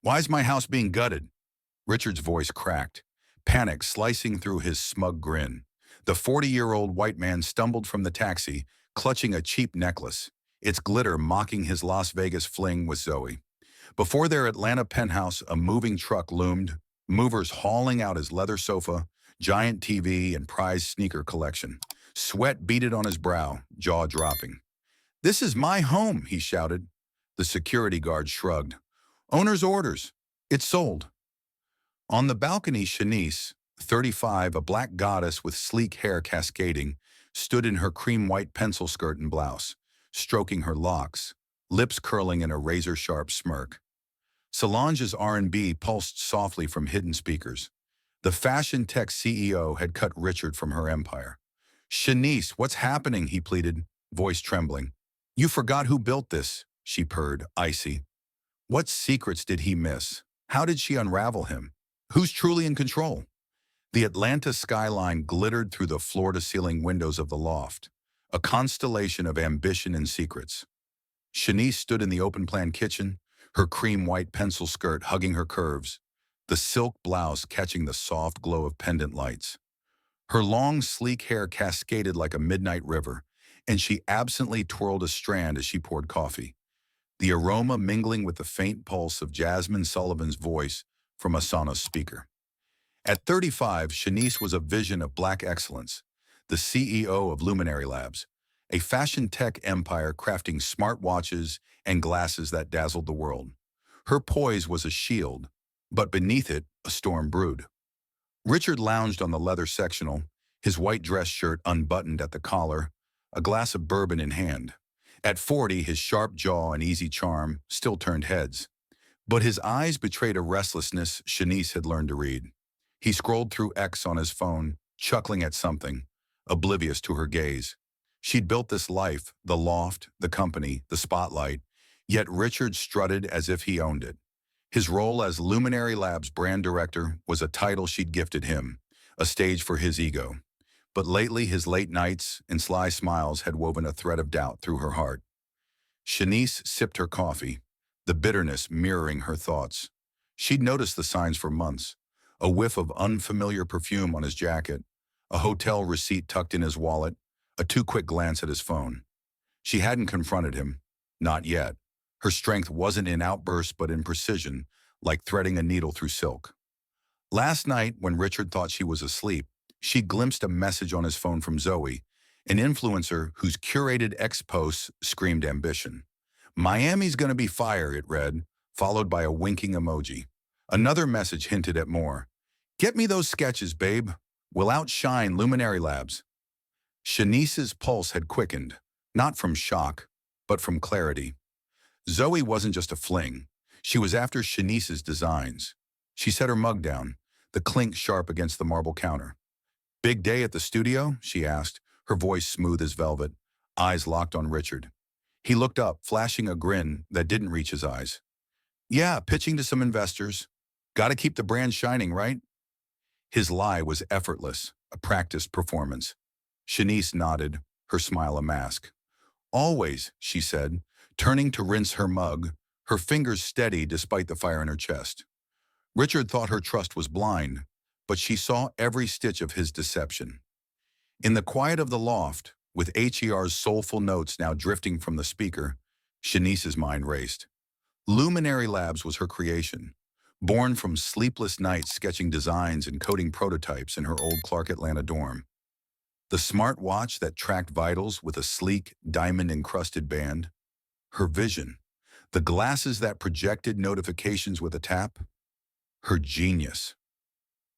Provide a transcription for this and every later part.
Why's my house being gutted? Richard's voice cracked, panic slicing through his smug grin. The 40-year-old white man stumbled from the taxi, clutching a cheap necklace, its glitter mocking his Las Vegas fling with Zoe. Before their Atlanta penthouse, a moving truck loomed, movers hauling out his leather sofa, giant TV, and prized sneaker collection. Sweat beaded on his brow, jaw dropping. "This is my home," he shouted. The security guard shrugged. "Owner's orders. It's sold." On the balcony, Shanice, 35, a black goddess with sleek hair cascading, stood in her cream-white pencil skirt and blouse, stroking her locks, lips curling in a razor-sharp smirk. Solange's R&B pulsed softly from hidden speakers. The fashion tech CEO had cut Richard from her empire. "Shanice, what's happening?" he pleaded, voice trembling. "You forgot who built this," she purred, icy. What secrets did he miss? How did she unravel him? Who's truly in control? The Atlanta skyline glittered through the floor-to-ceiling windows of the loft, a constellation of ambition and secrets. Shanice stood in the open-plan kitchen, her cream-white pencil skirt hugging her curves, the silk blouse catching the soft glow of pendant lights. Her long, sleek hair cascaded like a midnight river, and she absently twirled a strand as she poured coffee, the aroma mingling with the faint pulse of Jasmine Sullivan's voice from a Sonos speaker. At 35, Shanice was a vision of black excellence, the CEO of Luminary Labs, a fashion tech empire crafting smartwatches and glasses that dazzled the world. Her poise was a shield, but beneath it, a storm brewed. Richard lounged on the leather sectional, his white dress shirt unbuttoned at the collar, a glass of bourbon in hand. At 40, his sharp jaw and easy charm still turned heads. But his eyes betrayed a restlessness Shanice had learned to read. He scrolled through X on his phone, chuckling at something, oblivious to her gaze. She'd built this life, the loft, the company, the spotlight, yet Richard strutted as if he owned it. His role as Luminary Labs brand director was a title she'd gifted him, a stage for his ego. But lately, his late nights and sly smiles had woven a thread of doubt through her heart. Shanice sipped her coffee, the bitterness mirroring her thoughts. She'd noticed the signs for months, a whiff of unfamiliar perfume on his jacket, a hotel receipt tucked in his wallet, a too-quick glance at his phone. She hadn't confronted him, not yet. Her strength wasn't in outbursts but in precision, like threading a needle through silk. Last night, when Richard thought she was asleep, she glimpsed a message on his phone from Zoe, an influencer whose curated X posts screamed ambition. "Miami's gonna be fire," it read, followed by a winking emoji. Another message hinted at more. "Get me those sketches, babe. We'll outshine Luminary Labs." Shanice's pulse had quickened, not from shock, but from clarity. Zoe wasn't just a fling. She was after Shanice's designs. She set her mug down, the clink sharp against the marble counter. "Big day at the studio?" she asked, her voice smooth as velvet, eyes locked on Richard. He looked up, flashing a grin that didn't reach his eyes. "Yeah, pitching to some investors. Gotta keep the brand shining, right?" His lie was effortless, a practiced performance. Shanice nodded, her smile a mask. "Always," she said, turning to rinse her mug, her fingers steady despite the fire in her chest. Richard thought her trust was blind, but she saw every stitch of his deception. In the quiet of the loft, with HER's soulful notes now drifting from the speaker, Shanice's mind raced. Luminary Labs was her creation, born from sleepless nights sketching designs and coding prototypes in her old Clark Atlanta dorm. The smartwatch that tracked vitals with a sleek, diamond-encrusted band. Her vision. The glasses that projected notifications with a tap. Her genius.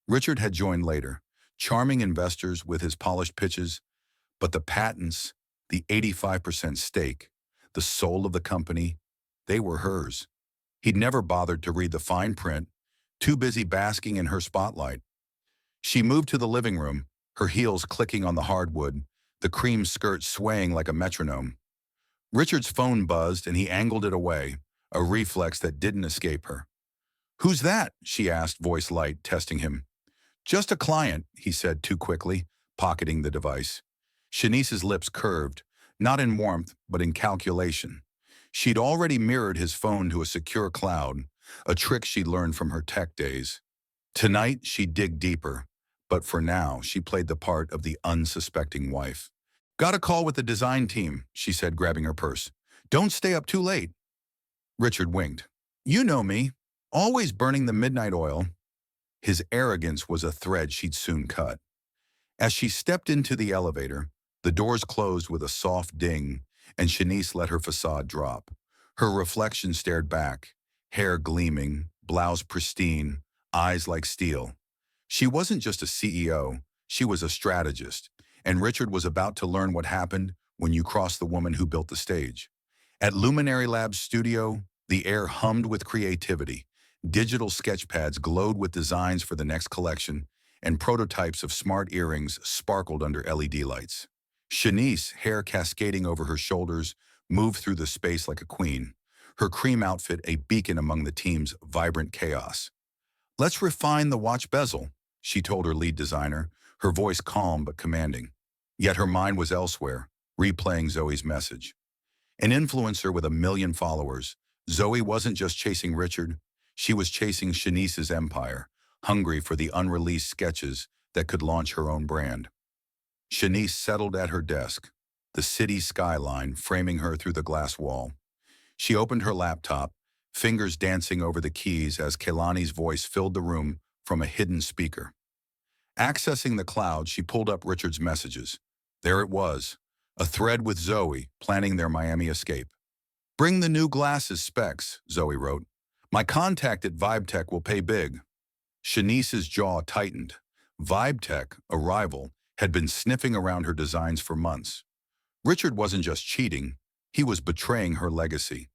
Richard had joined later, charming investors with his polished pitches, but the patents, the 85% stake, the soul of the company, they were hers. He'd never bothered to read the fine print, too busy basking in her spotlight. She moved to the living room, her heels clicking on the hardwood, the cream skirt swaying like a metronome. Richard's phone buzzed and he angled it away, a reflex that didn't escape her. "Who's that?" she asked, voice light, testing him. "Just a client," he said too quickly, pocketing the device. Shanice's lips curved, not in warmth, but in calculation. She'd already mirrored his phone to a secure cloud, a trick she'd learned from her tech days. Tonight, she'd dig deeper, but for now, she played the part of the unsuspecting wife. Got a call with the design team, she said, grabbing her purse. Don't stay up too late. Richard winked. You know me, always burning the midnight oil. His arrogance was a thread she'd soon cut. As she stepped into the elevator, the doors closed with a soft ding, and Shanice let her facade drop. Her reflection stared back, hair gleaming, blouse pristine, eyes like steel. She wasn't just a CEO, she was a strategist, and Richard was about to learn what happened when you crossed the woman who built the stage. At Luminary Labs studio, the air hummed with creativity. Digital sketchpads glowed with designs for the next collection, and prototypes of smart earrings sparkled under LED lights. Shanice, hair cascading over her shoulders, moved through the space like a queen, her cream outfit a beacon among the team's vibrant chaos. Let's refine the watch bezel, she told her lead designer, her voice calm but commanding. Yet her mind was elsewhere, replaying Zoe's message. An influencer with 1 million followers, Zoe wasn't just chasing Richard, she was chasing Shanice's empire, hungry for the unreleased sketches that could launch her own brand. Shanice settled at her desk, the city skyline framing her through the glass wall. She opened her laptop, fingers dancing over the keys as Kehlani's voice filled the room from a hidden speaker. Accessing the cloud, she pulled up Richard's messages. There it was, a thread with Zoe planning their Miami escape. Bring the new glasses specs, Zoe wrote. My contact at VibeTech will pay big. Shanice's jaw tightened. VibeTech, a rival, had been sniffing around her designs for months. Richard wasn't just cheating, he was betraying her legacy.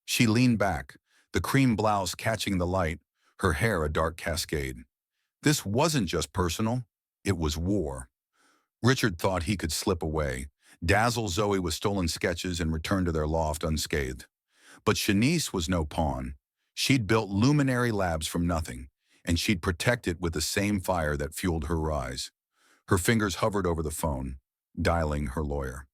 She leaned back, the cream blouse catching the light, her hair a dark cascade. This wasn't just personal, it was war. Richard thought he could slip away, dazzle Zoe with stolen sketches and return to their loft unscathed. But Shanice was no pawn. She'd built Luminary Labs from nothing, and she'd protect it with the same fire that fueled her rise. Her fingers hovered over the phone, dialing her lawyer.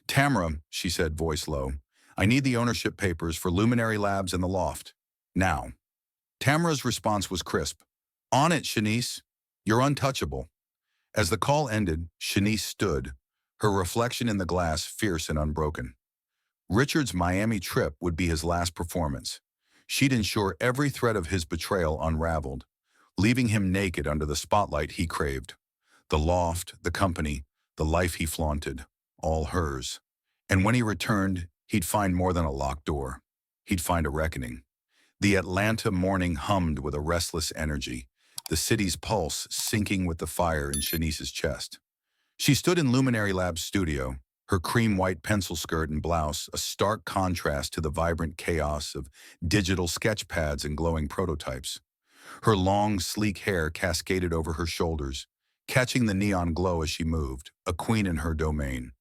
Tamara, she said, voice low, I need the ownership papers for Luminary Labs and the loft. Now. Tamara's response was crisp. On it, Shanice. You're untouchable. As the call ended, Shanice stood, her reflection in the glass fierce and unbroken. Richard's Miami trip would be his last performance. She'd ensure every thread of his betrayal unraveled, leaving him naked under the spotlight he craved. The loft, the company, the life he flaunted, all hers. And when he returned, he'd find more than a locked door. He'd find a reckoning. The Atlanta morning hummed with a restless energy, the city's pulse sinking with the fire in Shanice's chest. She stood in Luminary Labs' studio, her cream-white pencil skirt and blouse a stark contrast to the vibrant chaos of digital sketch pads and glowing prototypes. Her long, sleek hair cascaded over her shoulders, catching the neon glow as she moved, a queen in her domain.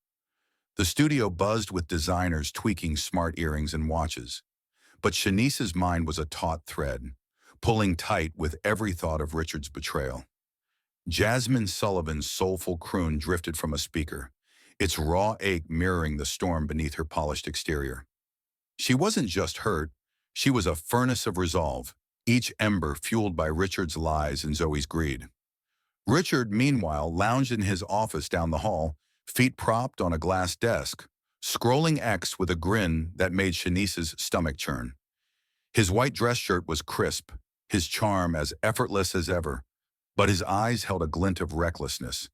The studio buzzed with designers tweaking smart earrings and watches. But Shanice's mind was a taut thread, pulling tight with every thought of Richard's betrayal. Jasmine Sullivan's soulful croon drifted from a speaker, its raw ache mirroring the storm beneath her polished exterior. She wasn't just hurt, she was a furnace of resolve, each ember fueled by Richard's lies and Zoe's greed. Richard, meanwhile, lounged in his office down the hall, feet propped on a glass desk, scrolling X with a grin that made Shanice's stomach churn. His white dress shirt was crisp, his charm as effortless as ever, but his eyes held a glint of recklessness.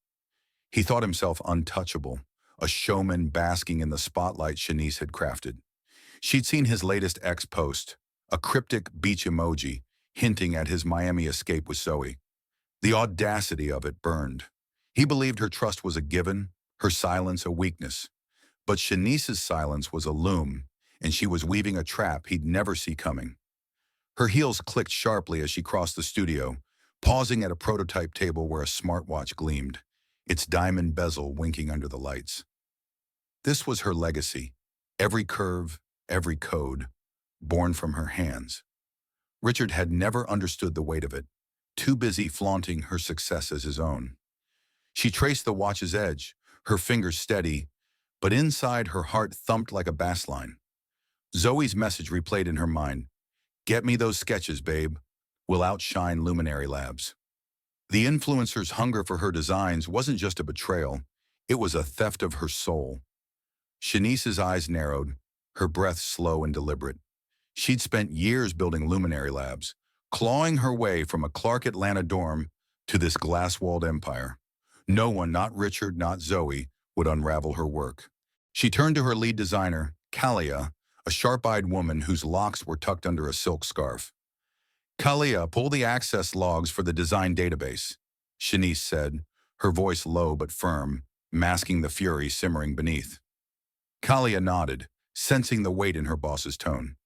He thought himself untouchable, a showman basking in the spotlight Shanice had crafted. She'd seen his latest X post, a cryptic beach emoji, hinting at his Miami escape with Zoe. The audacity of it burned. He believed her trust was a given, her silence a weakness. But Shanice's silence was a loom, and she was weaving a trap he'd never see coming. Her heels clicked sharply as she crossed the studio, pausing at a prototype table where a smartwatch gleamed, its diamond bezel winking under the lights. This was her legacy, every curve, every code, born from her hands. Richard had never understood the weight of it, too busy flaunting her success as his own. She traced the watch's edge, her fingers steady, but inside her heart thumped like a bass line. Zoe's message replayed in her mind. Get me those sketches, babe. Will outshine Luminary Labs. The influencer's hunger for her designs wasn't just a betrayal, it was a theft of her soul. Shanice's eyes narrowed, her breath slow and deliberate. She'd spent years building Luminary Labs, clawing her way from a Clark Atlanta dorm to this glass-walled empire. No one, not Richard, not Zoe, would unravel her work. She turned to her lead designer, Kalia, a sharp-eyed woman whose locks were tucked under a silk scarf. Kalia, pull the access logs for the design database, Shanice said, her voice low but firm, masking the fury simmering beneath. Kalia nodded, sensing the weight in her boss's tone.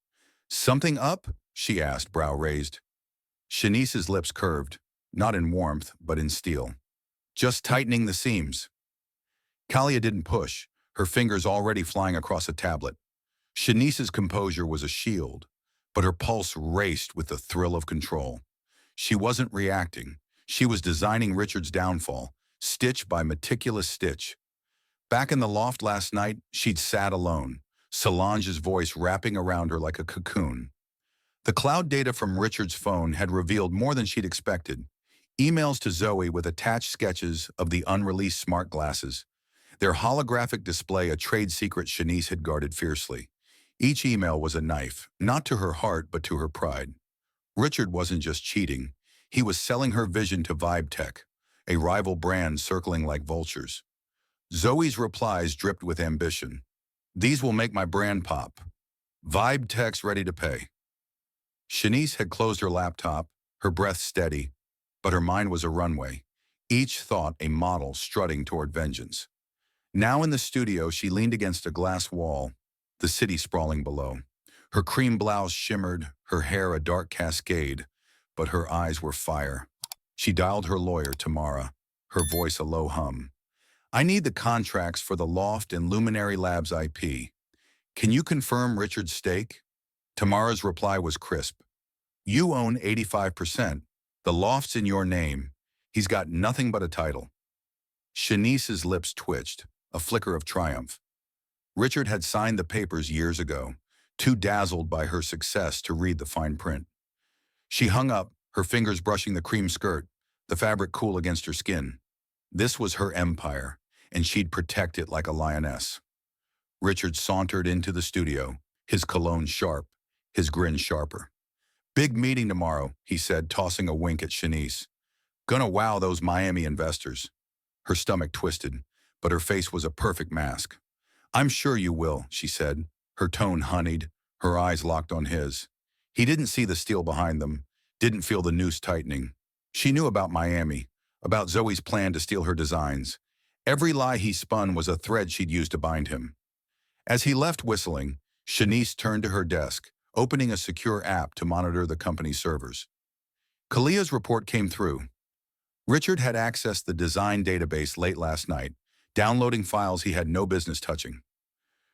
Something up? She asked, brow raised. Shanice's lips curved, not in warmth, but in steel. Just tightening the seams. Kalia didn't push, her fingers already flying across a tablet. Shanice's composure was a shield, but her pulse raced with the thrill of control. She wasn't reacting. She was designing Richard's downfall, stitch by meticulous stitch. Back in the loft last night, she'd sat alone, Solange's voice wrapping around her like a cocoon. The cloud data from Richard's phone had revealed more than she'd expected. Emails to Zoe with attached sketches of the unreleased smart glasses. Their holographic display a trade secret Shanice had guarded fiercely. Each email was a knife, not to her heart but to her pride. Richard wasn't just cheating. He was selling her vision to Vibe Tech, a rival brand circling like vultures. Zoe's replies dripped with ambition. These will make my brand pop. Vibe Tech's ready to pay. Shanice had closed her laptop, her breath steady, but her mind was a runway, each thought a model strutting toward vengeance. Now in the studio, she leaned against a glass wall, the city sprawling below. Her cream blouse shimmered, her hair a dark cascade, but her eyes were fire. She dialed her lawyer, Tamara, her voice a low hum. I need the contracts for the Loft and Luminary Labs IP. Can you confirm Richard's stake? Tamara's reply was crisp. You own 85%. The Loft's in your name. He's got nothing but a title. Shanice's lips twitched, a flicker of triumph. Richard had signed the papers years ago, too dazzled by her success to read the fine print. She hung up, her fingers brushing the cream skirt, the fabric cool against her skin. This was her empire, and she'd protect it like a lioness. Richard sauntered into the studio, his cologne sharp, his grin sharper. Big meeting tomorrow, he said, tossing a wink at Shanice. Gonna wow those Miami investors. Her stomach twisted, but her face was a perfect mask. I'm sure you will, she said, her tone honeyed, her eyes locked on his. He didn't see the steel behind them, didn't feel the noose tightening. She knew about Miami, about Zoe's plan to steal her designs. Every lie he spun was a thread she'd used to bind him. As he left whistling, Shanice turned to her desk, opening a secure app to monitor the company's servers. Kalia's report came through. Richard had accessed the design database late last night, downloading files he had no business touching.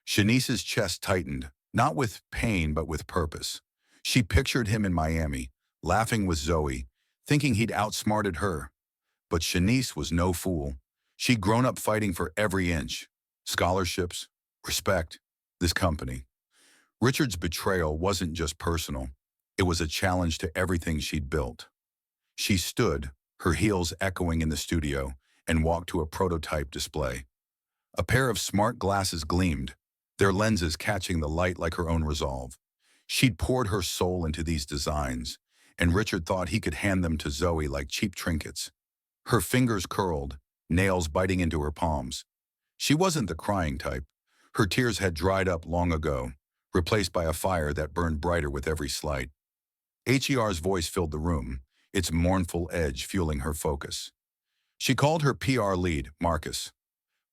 Shanice's chest tightened, not with pain but with purpose. She pictured him in Miami, laughing with Zoe, thinking he'd outsmarted her. But Shanice was no fool. She'd grown up fighting for every inch. Scholarships, respect, this company. Richard's betrayal wasn't just personal. It was a challenge to everything she'd built. She stood, her heels echoing in the studio, and walked to a prototype display. A pair of smart glasses gleamed, their lenses catching the light like her own resolve. She'd poured her soul into these designs, and Richard thought he could hand them to Zoe like cheap trinkets. Her fingers curled, nails biting into her palms. She wasn't the crying type. Her tears had dried up long ago, replaced by a fire that burned brighter with every slight. HER's voice filled the room, its mournful edge fueling her focus. She called her PR lead, Marcus.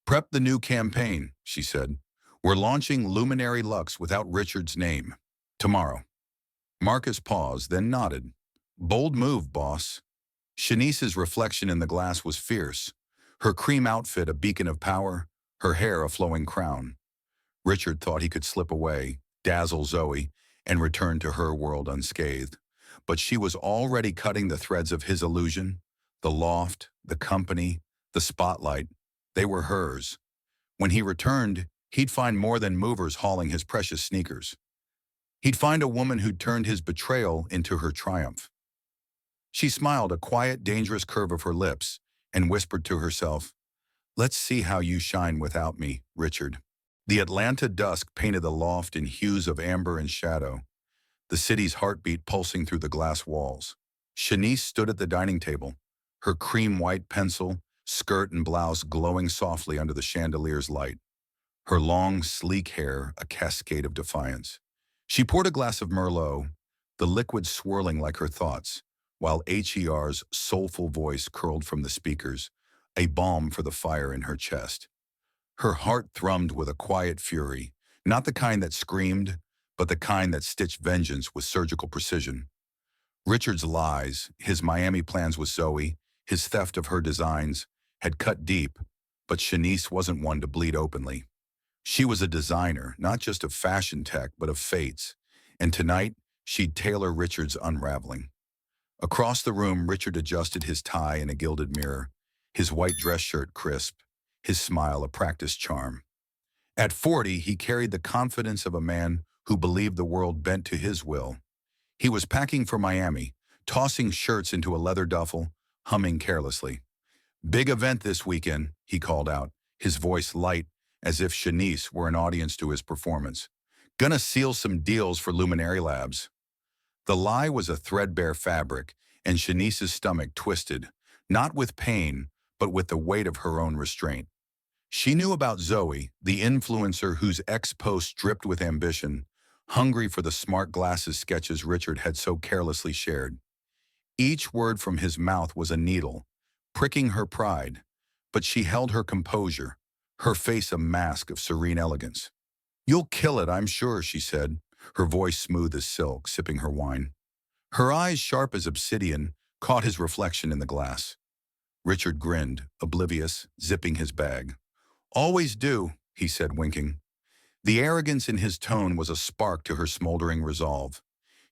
Prep the new campaign, she said. We're launching Luminary Lux without Richard's name. Tomorrow. Marcus paused, then nodded. Bold move, boss. Shanice's reflection in the glass was fierce, her cream outfit a beacon of power, her hair a flowing crown. Richard thought he could slip away, dazzle Zoe, and return to her world unscathed. But she was already cutting the threads of his illusion. The loft, the company, the spotlight, they were hers. When he returned, he'd find more than movers hauling his precious sneakers. He'd find a woman who'd turned his betrayal into her triumph. She smiled, a quiet, dangerous curve of her lips, and whispered to herself, "Let's see how you shine without me, Richard." The Atlanta dusk painted the loft in hues of amber and shadow, the city's heartbeat pulsing through the glass walls. Shanice stood at the dining table, her cream-white pencil, skirt and blouse glowing softly under the chandelier's light, her long, sleek hair a cascade of defiance. She poured a glass of Merlot, the liquid swirling like her thoughts, while HER's soulful voice curled from the speakers, a balm for the fire in her chest. Her heart thrummed with a quiet fury, not the kind that screamed, but the kind that stitched vengeance with surgical precision. Richard's lies, his Miami plans with Zoe, his theft of her designs, had cut deep, but Shanice wasn't one to bleed openly. She was a designer, not just of fashion tech, but of fates, and tonight she'd tailor Richard's unraveling. Across the room, Richard adjusted his tie in a gilded mirror, his white dress shirt crisp, his smile a practiced charm. At 40, he carried the confidence of a man who believed the world bent to his will. He was packing for Miami, tossing shirts into a leather duffel, humming carelessly. "Big event this weekend," he called out, his voice light as if Shanice were an audience to his performance. "Gonna seal some deals for Luminary Labs." The lie was a threadbare fabric, and Shanice's stomach twisted, not with pain, but with the weight of her own restraint. She knew about Zoe, the influencer whose ex-post dripped with ambition, hungry for the smart glasses sketches Richard had so carelessly shared. Each word from his mouth was a needle, pricking her pride, but she held her composure, her face a mask of serene elegance. "You'll kill it, I'm sure," she said, her voice smooth as silk, sipping her wine. Her eyes, sharp as obsidian, caught his reflection in the glass. Richard grinned, oblivious, zipping his bag. "Always do," he said, winking. The arrogance in his tone was a spark to her smoldering resolve.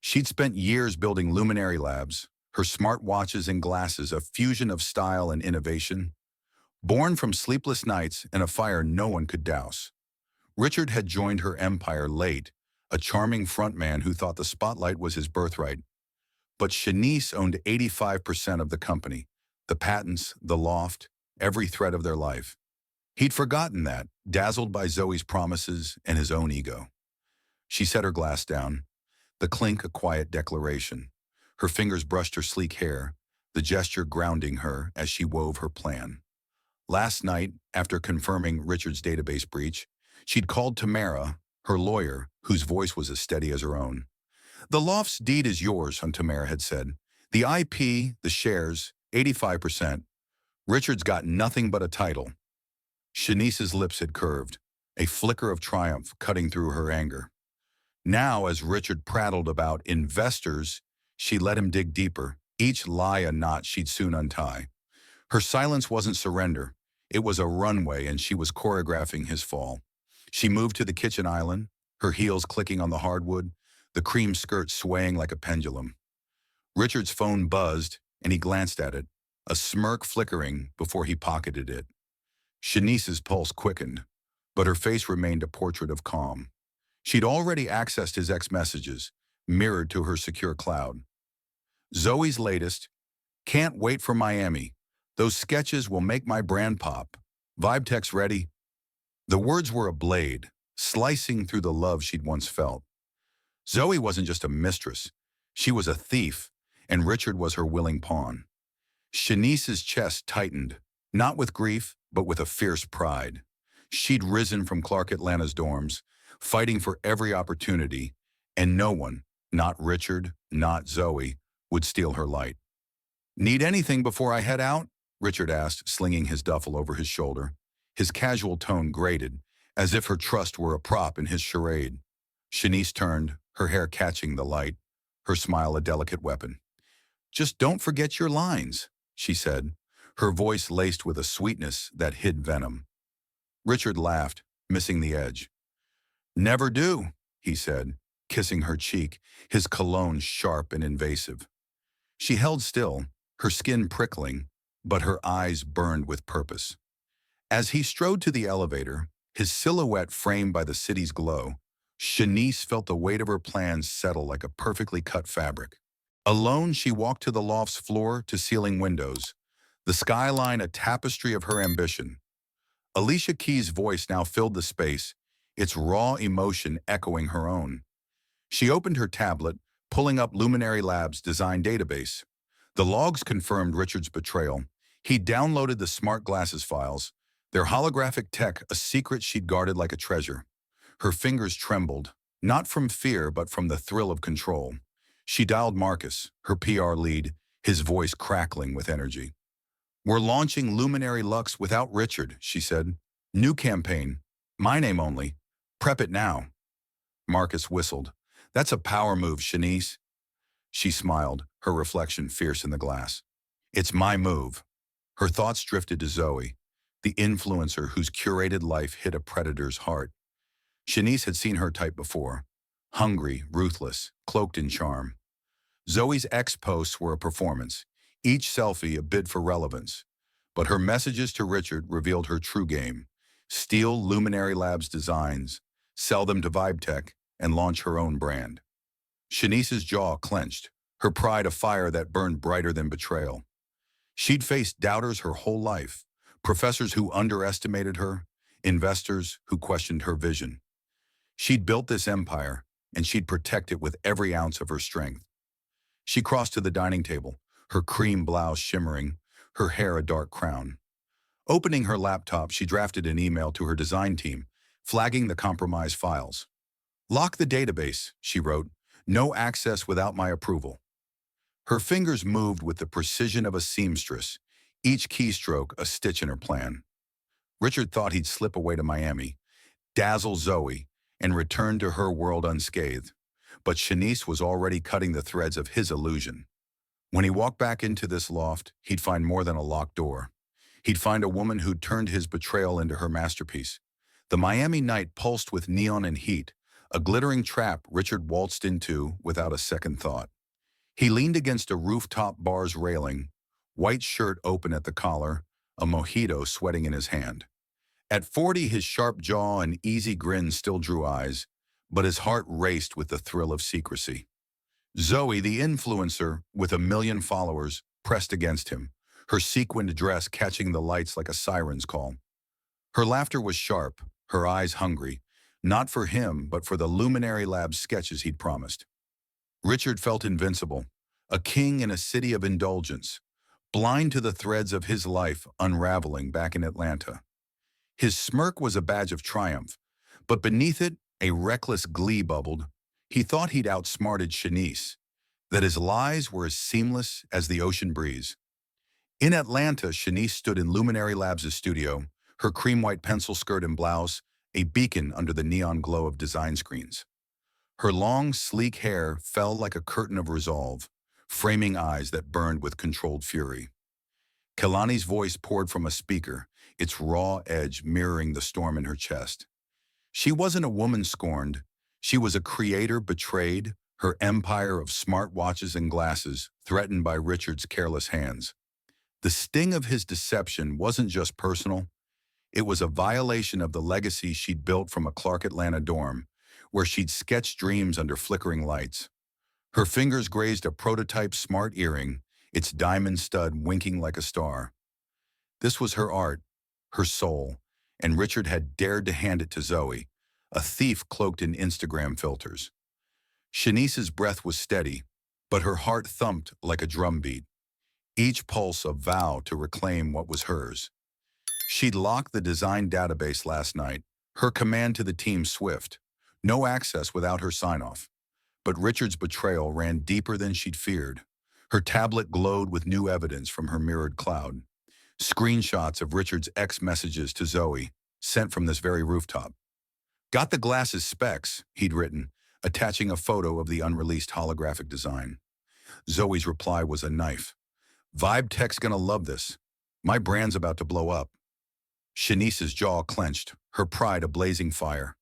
She'd spent years building Luminary Labs, her smartwatches and glasses a fusion of style and innovation, born from sleepless nights and a fire no one could douse. Richard had joined her empire late, a charming frontman who thought the spotlight was his birthright. But Shanice owned 85% of the company, the patents, the loft, every thread of their life. He'd forgotten that, dazzled by Zoe's promises and his own ego. She set her glass down, the clink a quiet declaration. Her fingers brushed her sleek hair, the gesture grounding her as she wove her plan. Last night, after confirming Richard's database breach, she'd called Tamara, her lawyer, whose voice was as steady as her own. "The loft's deed is yours," Tamara had said. "The IP, the shares, 85%. Richard's got nothing but a title." Shanice's lips had curved, a flicker of triumph cutting through her anger. Now, as Richard prattled about investors, she let him dig deeper, each lie a knot she'd soon untie. Her silence wasn't surrender. It was a runway, and she was choreographing his fall. She moved to the kitchen island, her heels clicking on the hardwood, the cream skirt swaying like a pendulum. Richard's phone buzzed, and he glanced at it, a smirk flickering before he pocketed it. Shanice's pulse quickened, but her face remained a portrait of calm. She'd already accessed his ex messages, mirrored to her secure cloud. "Zoe's latest. Can't wait for Miami. Those sketches will make my brand pop. Vibe tech's ready." The words were a blade, slicing through the love she'd once felt. Zoe wasn't just a mistress. She was a thief, and Richard was her willing pawn. Shanice's chest tightened, not with grief, but with a fierce pride. She'd risen from Clark Atlanta's dorms, fighting for every opportunity, and no one, not Richard, not Zoe, would steal her light. "Need anything before I head out?" Richard asked, slinging his duffel over his shoulder. His casual tone grated, as if her trust were a prop in his charade. Shanice turned, her hair catching the light, her smile a delicate weapon. "Just don't forget your lines," she said, her voice laced with a sweetness that hid venom. Richard laughed, missing the edge. "Never do," he said, kissing her cheek, his cologne sharp and invasive. She held still, her skin prickling, but her eyes burned with purpose. As he strode to the elevator, his silhouette framed by the city's glow, Shanice felt the weight of her plans settle like a perfectly cut fabric. Alone, she walked to the loft's floor-to-ceiling windows, the skyline a tapestry of her ambition. Alicia Key's voice now filled the space, its raw emotion echoing her own. She opened her tablet, pulling up Luminary Labs' design database. The logs confirmed Richard's betrayal. He downloaded the smart glasses files, their holographic tech a secret she'd guarded like a treasure. Her fingers trembled, not from fear but from the thrill of control. She dialed Marcus, her PR lead, his voice crackling with energy. "We're launching Luminary Lux without Richard," she said. "New campaign. My name only. Prep it now." Marcus whistled. "That's a power move, Shanice." She smiled, her reflection fierce in the glass. "It's my move." Her thoughts drifted to Zoe, the influencer whose curated life hit a predator's heart. Shanice had seen her type before. Hungry, ruthless, cloaked in charm. Zoe's ex-posts were a performance, each selfie a bid for relevance. But her messages to Richard revealed her true game. Steal Luminary Labs designs, sell them to Vibe Tech, and launch her own brand. Shanice's jaw clenched, her pride a fire that burned brighter than betrayal. She'd faced doubters her whole life, professors who underestimated her, investors who questioned her vision. She'd built this empire, and she'd protect it with every ounce of her strength. She crossed to the dining table, her cream blouse shimmering, her hair a dark crown. Opening her laptop, she drafted an email to her design team, flagging the compromised files. "Lock the database," she wrote. "No access without my approval." Her fingers moved with the precision of a seamstress, each keystroke a stitch in her plan. Richard thought he'd slip away to Miami, dazzle Zoe, and return to her world unscathed. But Shanice was already cutting the threads of his illusion. When he walked back into this loft, he'd find more than a locked door. He'd find a woman who'd turned his betrayal into her masterpiece. The Miami night pulsed with neon and heat, a glittering trap Richard waltzed into without a second thought. He leaned against a rooftop bar's railing, white shirt open at the collar, a mojito sweating in his hand. At 40, his sharp jaw and easy grin still drew eyes, but his heart raced with the thrill of secrecy. Zoe, the influencer, with 1 million followers, pressed against him, her sequined dress catching the lights like a siren's call. Her laughter was sharp, her eyes hungry, not for him, but for the Luminary Labs sketches he'd promised. Richard felt invincible, a king in a city of indulgence, blind to the threads of his life unraveling back in Atlanta. His smirk was a badge of triumph, but beneath it, a reckless glee bubbled. He thought he'd outsmarted Shanice, that his lies were as seamless as the ocean breeze. In Atlanta, Shanice stood in Luminary Labs' studio, her cream-white pencil skirt and blouse, a beacon under the neon glow of design screens. Her long, sleek hair fell like a curtain of resolve, framing eyes that burned with controlled fury. Kalani's voice poured from a speaker, its raw edge mirroring the storm in her chest. She wasn't a woman scorned. She was a creator betrayed, her empire of smartwatches and glasses threatened by Richard's careless hands. The sting of his deception wasn't just personal. It was a violation of the legacy she'd built from a Clark Atlanta dorm, where she'd sketched dreams under flickering lights. Her fingers grazed a prototype smart earring, its diamond stud winking like a star. This was her art, her soul, and Richard had dared to hand it to Zoe, a thief cloaked in Instagram filters. Shanice's breath was steady, but her heart thumped like a drumbeat, each pulse a vow to reclaim what was hers. She'd locked the design database last night, her command to the team swift, no access without her sign-off. But Richard's betrayal ran deeper than she'd feared. Her tablet glowed with new evidence from her mirrored cloud. Screenshots of Richard's ex-messages to Zoe, sent from this very rooftop. "Got the glasses specs," he'd written, attaching a photo of the unreleased holographic design. Zoe's reply was a knife. "Vibe Tech's gonna love this. My brand's about to blow up." Shanice's jaw clenched, her pride a blazing fire.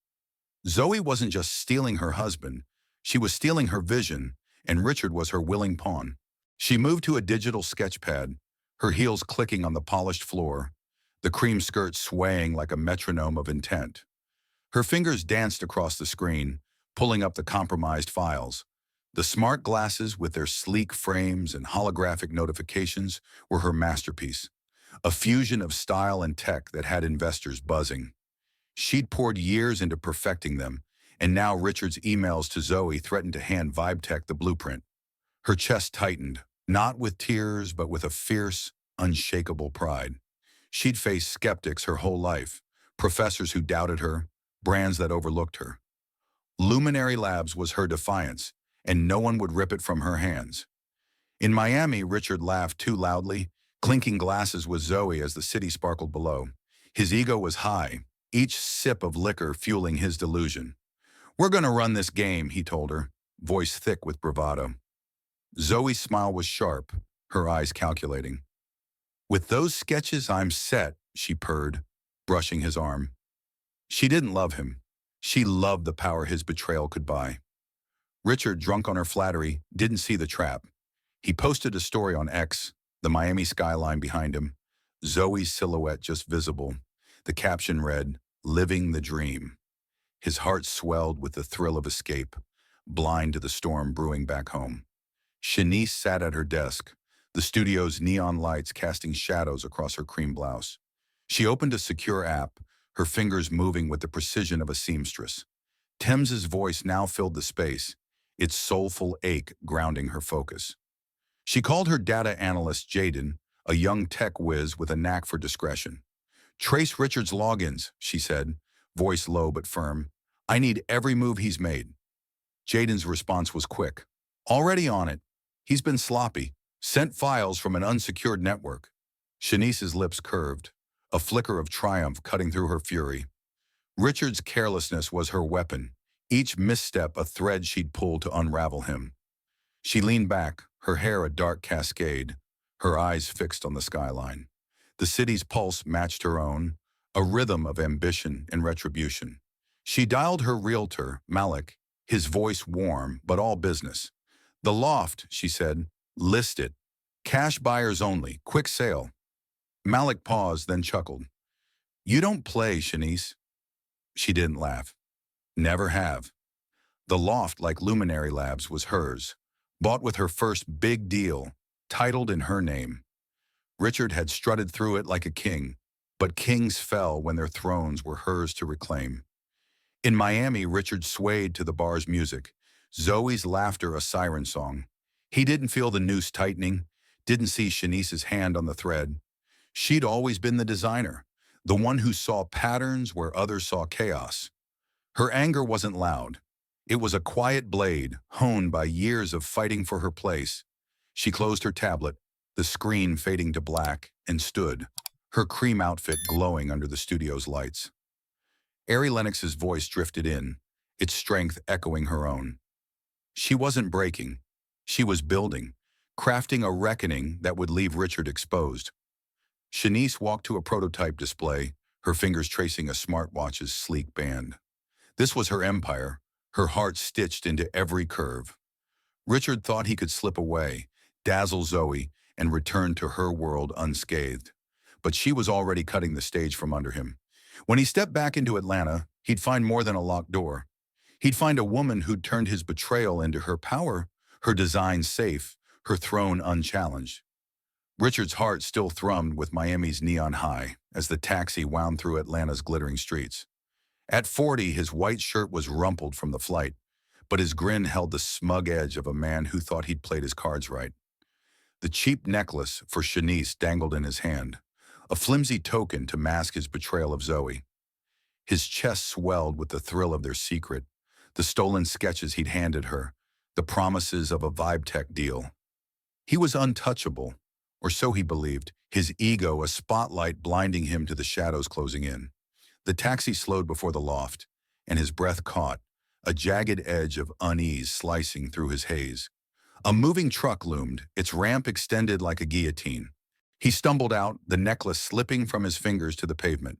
Zoe wasn't just stealing her husband, she was stealing her vision, and Richard was her willing pawn. She moved to a digital sketchpad, her heels clicking on the polished floor, the cream skirt swaying like a metronome of intent. Her fingers danced across the screen, pulling up the compromised files. The smart glasses with their sleek frames and holographic notifications were her masterpiece, a fusion of style and tech that had investors buzzing. She'd poured years into perfecting them, and now Richard's emails to Zoe threatened to hand VibeTech the blueprint. Her chest tightened, not with tears, but with a fierce, unshakable pride. She'd faced skeptics her whole life, professors who doubted her, brands that overlooked her. Luminary Labs was her defiance, and no one would rip it from her hands. In Miami, Richard laughed too loudly, clinking glasses with Zoe as the city sparkled below. His ego was high, each sip of liquor fueling his delusion. "We're going to run this game," he told her, voice thick with bravado. Zoe's smile was sharp, her eyes calculating. "With those sketches, I'm set," she purred, brushing his arm. She didn't love him. She loved the power his betrayal could buy. Richard, drunk on her flattery, didn't see the trap. He posted a story on X, the Miami skyline behind him, Zoe's silhouette just visible. The caption read, "Living the dream." His heart swelled with the thrill of escape, blind to the storm brewing back home. Shanice sat at her desk, the studio's neon lights casting shadows across her cream blouse. She opened a secure app, her fingers moving with the precision of a seamstress. Thames's voice now filled the space, its soulful ache grounding her focus. She called her data analyst Jaden, a young tech whiz with a knack for discretion. "Trace Richard's logins," she said, voice low but firm. "I need every move he's made." Jaden's response was quick. "Already on it. He's been sloppy. Sent files from an unsecured network." Shanice's lips curved, a flicker of triumph cutting through her fury. Richard's carelessness was her weapon, each misstep a thread she'd pull to unravel him. She leaned back, her hair a dark cascade, her eyes fixed on the skyline. The city's pulse matched her own, a rhythm of ambition and retribution. She dialed her realtor, Malik, his voice warm but all business. "The loft," she said. "List it. Cash buyers only. Quick sale." Malik paused, then chuckled. "You don't play, Shanice." She didn't laugh. Never have. The loft, like Luminary Labs, was hers, bought with her first big deal, titled in her name. Richard had strutted through it like a king, but kings fell when their thrones were hers to reclaim. In Miami, Richard swayed to the bar's music, Zoe's laughter a siren song. He didn't feel the noose tightening, didn't see Shanice's hand on the thread. She'd always been the designer, the one who saw patterns where others saw chaos. Her anger wasn't loud. It was a quiet blade, honed by years of fighting for her place. She closed her tablet, the screen fading to black, and stood, her cream outfit glowing under the studio's lights. Ari Lennox's voice drifted in, its strength echoing her own. She wasn't breaking. She was building, crafting a reckoning that would leave Richard exposed. Shanice walked to a prototype display, her fingers tracing a smartwatch's sleek band. This was her empire, her heart stitched into every curve. Richard thought he could slip away, dazzle Zoe, and return to her world unscathed. But she was already cutting the stage from under him. When he stepped back into Atlanta, he'd find more than a locked door. He'd find a woman who'd turned his betrayal into her power, her design safe, her throne unchallenged. Richard's heart still thrummed with Miami's neon high as the taxi wound through Atlanta's glittering streets. At 40, his white shirt was rumpled from the flight, but his grin held the smug edge of a man who thought he'd played his cards right. The cheap necklace for Shanice dangled in his hand, a flimsy token to mask his betrayal of Zoe. His chest swelled with the thrill of their secret, the stolen sketches he'd handed her, the promises of a VibeTech deal. He was untouchable, or so he believed, his ego a spotlight blinding him to the shadows closing in. The taxi slowed before the loft, and his breath caught, a jagged edge of unease slicing through his haze. A moving truck loomed, its ramp extended like a guillotine. He stumbled out, the necklace slipping from his fingers to the pavement.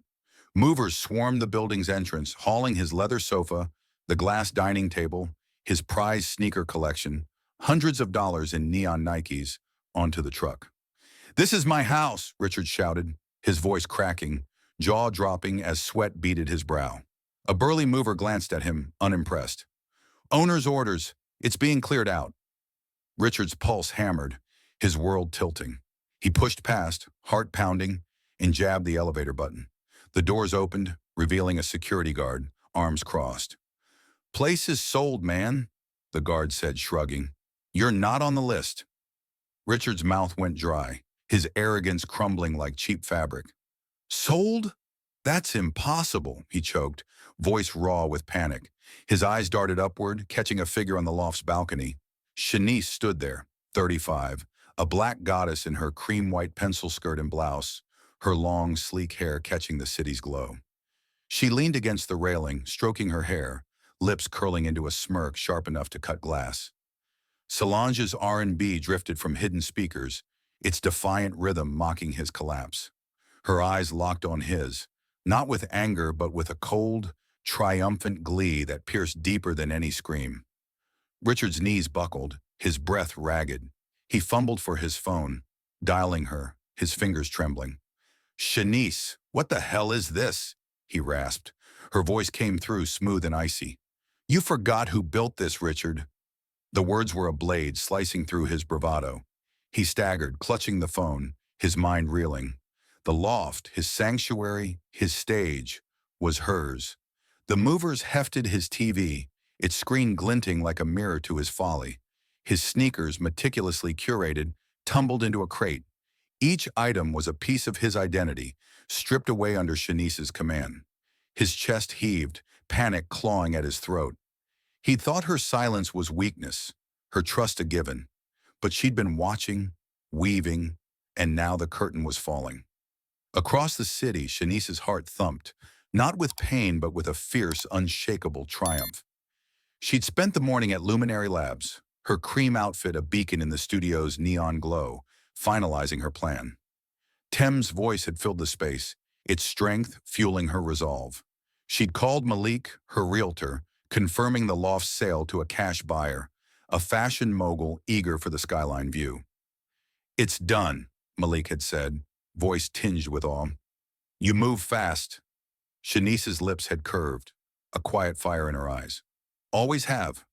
Movers swarmed the building's entrance, hauling his leather sofa, the glass dining table, his prized sneaker collection, hundreds of dollars in neon Nikes, onto the truck. "This is my house," Richard shouted, his voice cracking, jaw dropping as sweat beaded his brow. A burly mover glanced at him, unimpressed. Owner's orders. It's being cleared out. Richard's pulse hammered, his world tilting. He pushed past, heart pounding, and jabbed the elevator button. The doors opened, revealing a security guard, arms crossed. Place is sold, man, the guard said, shrugging. You're not on the list. Richard's mouth went dry, his arrogance crumbling like cheap fabric. Sold? That's impossible, he choked, voice raw with panic. His eyes darted upward, catching a figure on the loft's balcony. Shanice stood there, 35, a black goddess in her cream-white pencil skirt and blouse, her long, sleek hair catching the city's glow. She leaned against the railing, stroking her hair, lips curling into a smirk sharp enough to cut glass. Solange's R&B drifted from hidden speakers, its defiant rhythm mocking his collapse. Her eyes locked on his, not with anger but with a cold, triumphant glee that pierced deeper than any scream. Richard's knees buckled, his breath ragged. He fumbled for his phone, dialing her, his fingers trembling. Shanice, what the hell is this? He rasped. Her voice came through smooth and icy. You forgot who built this, Richard. The words were a blade slicing through his bravado. He staggered, clutching the phone, his mind reeling. The loft, his sanctuary, his stage, was hers. The movers hefted his TV, its screen glinting like a mirror to his folly. His sneakers, meticulously curated, tumbled into a crate. Each item was a piece of his identity, stripped away under Shanice's command. His chest heaved, panic clawing at his throat. He thought her silence was weakness, her trust a given. But she'd been watching, weaving, and now the curtain was falling. Across the city, Shanice's heart thumped, not with pain but with a fierce, unshakable triumph. She'd spent the morning at Luminary Labs, her cream outfit a beacon in the studio's neon glow, finalizing her plan. Tem's voice had filled the space, its strength fueling her resolve. She'd called Malik, her realtor, confirming the loft's sale to a cash buyer, a fashion mogul eager for the skyline view. It's done, Malik had said, voice tinged with awe. You move fast. Shanice's lips had curved, a quiet fire in her eyes. Always have.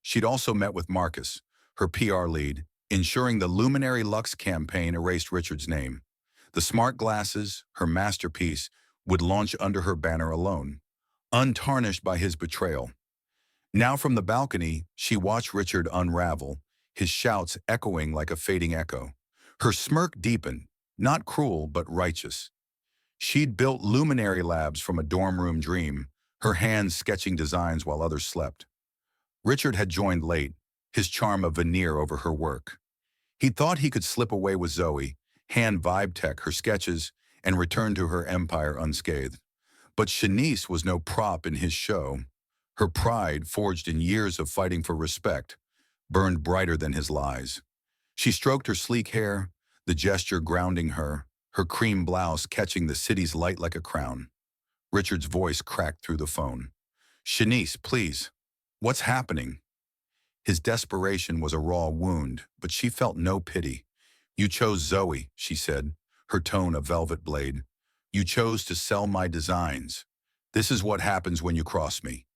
She'd also met with Marcus, her PR lead, ensuring the Luminary Lux campaign erased Richard's name. The smart glasses, her masterpiece, would launch under her banner alone, untarnished by his betrayal. Now from the balcony, she watched Richard unravel, his shouts echoing like a fading echo. Her smirk deepened, not cruel but righteous. She'd built Luminary Labs from a dorm room dream, her hands sketching designs while others slept. Richard had joined late, his charm a veneer over her work. He thought he could slip away with Zoe, hand vibe tech her sketches, and return to her empire unscathed. But Shanice was no prop in his show. Her pride, forged in years of fighting for respect, burned brighter than his lies. She stroked her sleek hair, the gesture grounding her cream blouse catching the city's light like a crown. Richard's voice cracked through the phone. Shanice, please. What's happening? His desperation was a raw wound, but she felt no pity. You chose Zoe, she said, her tone a velvet blade. You chose to sell my designs. This is what happens when you cross me.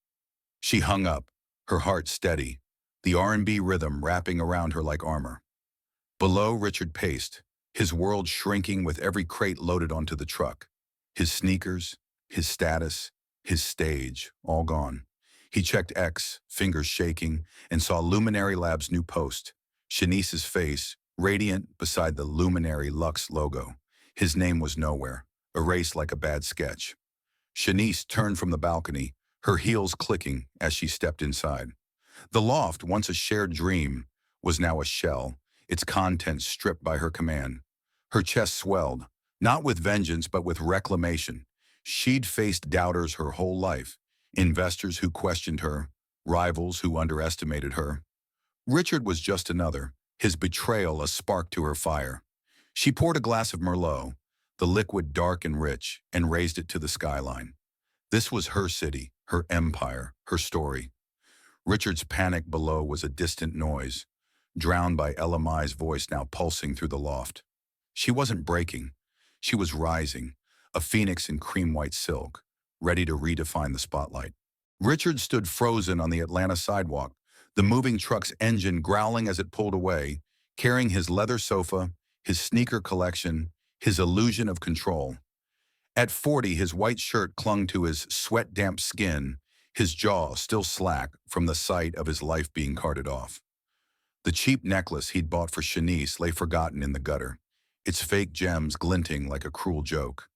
She hung up, her heart steady, the R&B rhythm wrapping around her like armor. Below, Richard paced, his world shrinking with every crate loaded onto the truck. His sneakers, his status, his stage, all gone. He checked X, fingers shaking, and saw Luminary Labs' new post. Shanice's face, radiant beside the Luminary Lux logo. His name was nowhere, erased like a bad sketch. Shanice turned from the balcony, her heels clicking as she stepped inside. The loft, once a shared dream, was now a shell, its contents stripped by her command. Her chest swelled, not with vengeance but with reclamation. She'd faced doubters her whole life, investors who questioned her, rivals who underestimated her. Richard was just another, his betrayal a spark to her fire. She poured a glass of Merlot, the liquid dark and rich, and raised it to the skyline. This was her city, her empire, her story. Richard's panic below was a distant noise, drowned by LMI's voice now pulsing through the loft. She wasn't breaking. She was rising, a phoenix in cream-white silk, ready to redefine the spotlight. Richard stood frozen on the Atlanta sidewalk, the moving truck's engine growling as it pulled away, carrying his leather sofa, his sneaker collection, his illusion of control. At 40, his white shirt clung to his sweat-damp skin, his jaw still slack from the sight of his life being carted off. The cheap necklace he'd bought for Shanice lay forgotten in the gutter, its fake gems glinting like a cruel joke.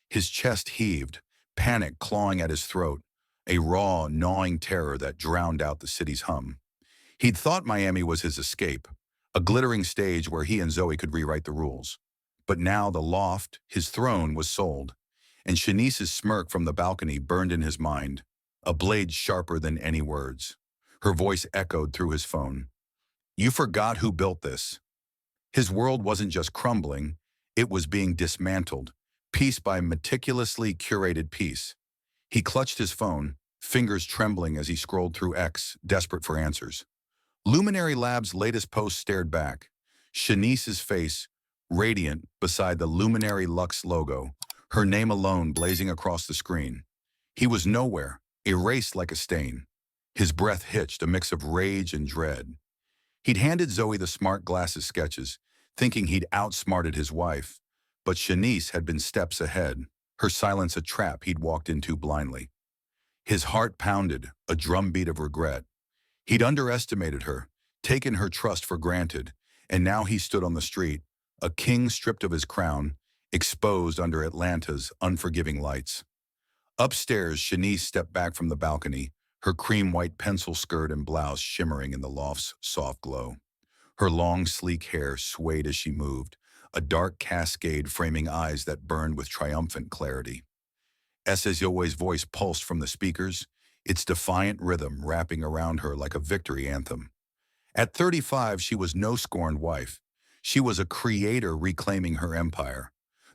His chest heaved, panic clawing at his throat, a raw, gnawing terror that drowned out the city's hum. He'd thought Miami was his escape, a glittering stage where he and Zoe could rewrite the rules. But now the loft, his throne, was sold, and Shanice's smirk from the balcony burned in his mind, a blade sharper than any words. Her voice echoed through his phone. "You forgot who built this." His world wasn't just crumbling, it was being dismantled, piece by meticulously curated piece. He clutched his phone, fingers trembling as he scrolled through X, desperate for answers. Luminary Labs' latest post stared back, Shanice's face radiant beside the Luminary Lux logo, her name alone blazing across the screen. He was nowhere, erased like a stain. His breath hitched, a mix of rage and dread. He'd handed Zoe the smart glasses sketches, thinking he'd outsmarted his wife. But Shanice had been steps ahead, her silence a trap he'd walked into blindly. His heart pounded, a drumbeat of regret. He'd underestimated her, taken her trust for granted, and now he stood on the street, a king stripped of his crown, exposed under Atlanta's unforgiving lights. Upstairs, Shanice stepped back from the balcony, her cream-white pencil skirt and blouse shimmering in the loft's soft glow. Her long, sleek hair swayed as she moved, a dark cascade framing eyes that burned with triumphant clarity. Yoe's voice pulsed from the speakers, its defiant rhythm wrapping around her like a victory anthem. At 35, she was no scorned wife. She was a creator reclaiming her empire.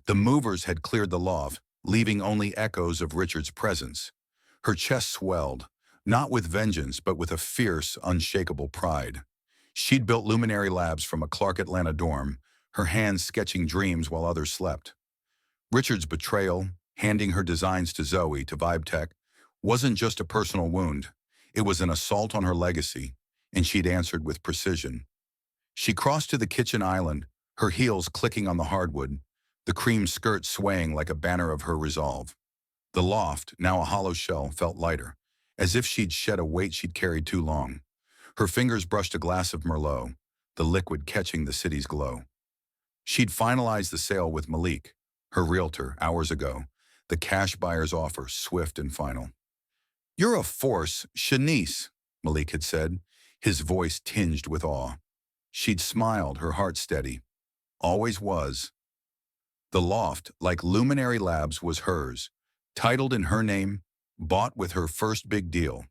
The movers had cleared the loft, leaving only echoes of Richard's presence. Her chest swelled, not with vengeance, but with a fierce, unshakable pride. She'd built Luminary Labs from a Clark Atlanta dorm, her hands sketching dreams while others slept. Richard's betrayal, handing her designs to Zoe, to Vibe Tech, wasn't just a personal wound. It was an assault on her legacy, and she'd answered with precision. She crossed to the kitchen island, her heels clicking on the hardwood, the cream skirt swaying like a banner of her resolve. The loft, now a hollow shell, felt lighter, as if she'd shed a weight she'd carried too long. Her fingers brushed a glass of Merlot, the liquid catching the city's glow. She'd finalized the sale with Malik, her realtor, hours ago, the cash buyer's offer swift and final. "You're a force, Shanice," Malik had said, his voice tinged with awe. She'd smiled, her heart steady. Always was. The loft, like Luminary Labs, was hers, titled in her name, bought with her first big deal.